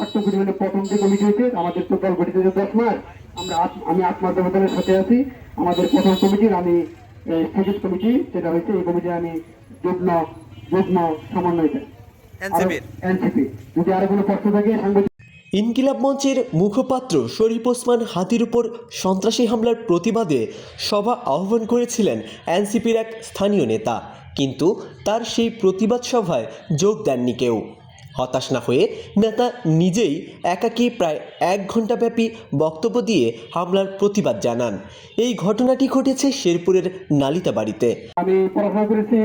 কার্যকরী মানে প্রথম যে কমিটি হয়েছে আমাদের টোটাল গঠিত যে 10 মাস আমি 8 মাস ধরে সাথে আছি। আমাদের প্রথম কমিটির আমি স্থগিত কমিটি সেটা হয়েছে, এই কমিটি আমি যুগ্ম যুগ্ম সমন্বয়কারী এনসিপি। যদি আরো কোনো প্রশ্ন থাকে সাংবাদিক। ইনকিলাব মঞ্চের মুখপাত্র শরীফ ওসমান হাদির উপর সন্ত্রাসী হামলার প্রতিবাদে সভা আহ্বান করেছিলেন এনসিপির এক স্থানীয় নেতা, কিন্তু তার সেই প্রতিবাদ সভায় যোগ দেননি কেউ। হতাশ না হয়ে নেতা নিজেই একাকী প্রায় 1 ঘণ্টাব্যাপী বক্তব্য দিয়ে হামলার প্রতিবাদ জানান। এই ঘটনাটি ঘটেছে শেরপুরের নালিতাবাড়িতে। আমি পড়াশোনা করেছি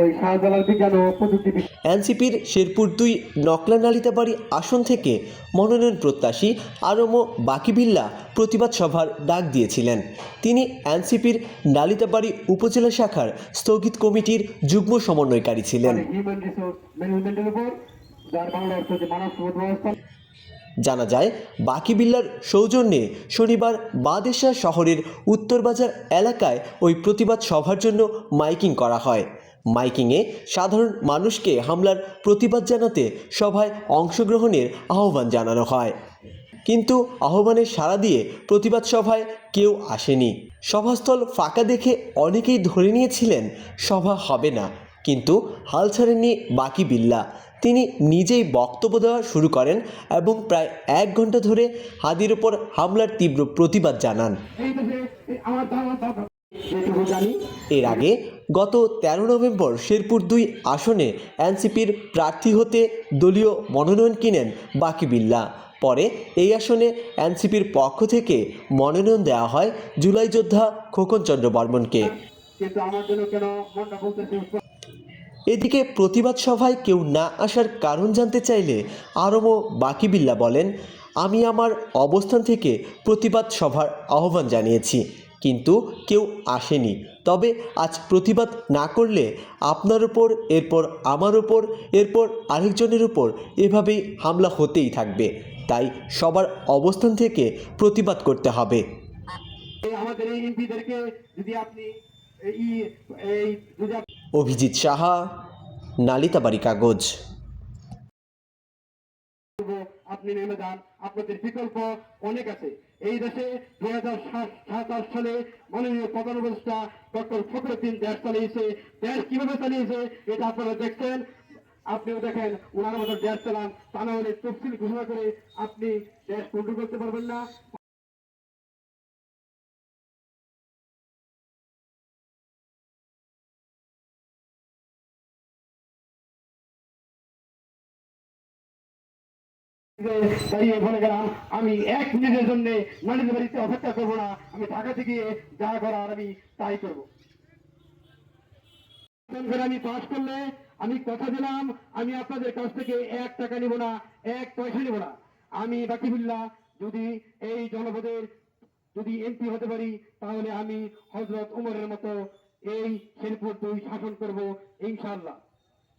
ওই শাহজালাল বিজ্ঞান ও প্রযুক্তি। এনসিপির শেরপুর 2 নকলা নালিতাবাড়ি আসন থেকে মনোনয়ন প্রত্যাশী আরমো বাকিবিল্লা প্রতিবাদ সভার ডাক দিয়েছিলেন। তিনি এনসিপির নালিতাবাড়ি উপজেলা শাখার স্থগিত কমিটির যুগ্ম সমন্বয়কারী ছিলেন। হিউম্যান রিসোর্স ম্যানেজমেন্টের উপর, যার বাংলা অর্থ হচ্ছে মানব সম্পদ ব্যবস্থা। জানা যায়, বাকিবিল্লার সৌজন্যে শনিবার বাদেশা শহরের উত্তরবাজার এলাকায় ওই প্রতিবাদ সভার জন্য মাইকিং করা হয়। মাইকিংয়ে সাধারণ মানুষকে হামলার প্রতিবাদ জানাতে সভায় অংশগ্রহণের আহ্বান জানানো হয়, কিন্তু আহ্বানে সাড়া দিয়ে প্রতিবাদ সভায় কেউ আসেনি। সভাস্থল ফাঁকা দেখে অনেকেই ধরে নিয়েছিলেন সভা হবে না, কিন্তু হাল ছাড়েননি বাকিবিল্লা। তিনি নিজেই বক্তব্য দেওয়া শুরু করেন এবং প্রায় 1 ঘণ্টা ধরে হাদির ওপর হামলার তীব্র প্রতিবাদ জানান। এর আগে গত 13 নভেম্বর শেরপুর 2 আসনে এনসিপির প্রার্থী হতে দলীয় মনোনয়ন কিনেন বাকিবিল্লা। পরে এই আসনে এনসিপির পক্ষ থেকে মনোনয়ন দেওয়া হয় জুলাই যোদ্ধা খোকন চন্দ্র বর্মনকে। এদিকে প্রতিবাদ সভায় কেউ না আসার কারণ জানতে চাইলে আরমো বাকিবিল্লা বলেন, আমি আমার অবস্থান থেকে প্রতিবাদ সভার আহ্বান জানিয়েছি, কিন্তু কেউ আসেনি। তবে আজ প্রতিবাদ না করলে আপনার উপর, এরপর আমার উপর, এরপর আরেকজনের উপর এভাবেই হামলা হতেই থাকবে। তাই সবার অবস্থান থেকে প্রতিবাদ করতে হবে। অভিজিৎ সাহা, নালিতাবাড়ি কাগজ। আপনি নেমে যান, আপনাদের বিকল্প অনেক আছে। এই দেশে 2007 সালে মাননীয় প্রধান উপদেষ্টা ডক্টর ফখরুদ্দিন দেশ চালিয়েছে। দেশ কিভাবে চালিয়েছে এটা আপনারা দেখছেন, আপনিও দেখেন। ওনার মতো দেশ চালান, তা না হলে তফসিল ঘোষণা করে আপনি দেশ কন্ট্রোল করতে পারবেন না। দাঁড়িয়ে বলে গেলাম, আমি 1 মিনিটের জন্য নানির বাড়িতে অপেক্ষা করবো না। আমি ঢাকাতে গিয়ে যা করার আমি তাই করবো। আমি পাস করলে আমি কথা দিলাম, আমি আপনাদের কাছ থেকে 1 টাকা নিব না, 1 পয়সা নিব না। আমি বাকিবিল্লাহ যদি এই জনপদের যদি এমপি হতে পারি, তাহলে আমি হযরত উমরের মতো এই শেরপুর 2 শাসন করব ইনশাআল্লাহ।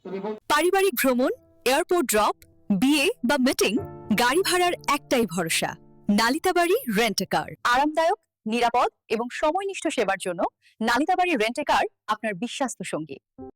তবে পারিবারিক ভ্রমণ, এয়ারপোর্ট ড্রপ, বিয়ে বা মিটিং, গাড়ি ভাড়ার একটাই ভরসা, নালিতাবাড়ি রেন্ট এ কার। আরামদায়ক, নিরাপদ এবং সময়নিষ্ঠ সেবার জন্য নালিতাবাড়ি রেন্ট এ কার আপনার বিশ্বস্ত সঙ্গী।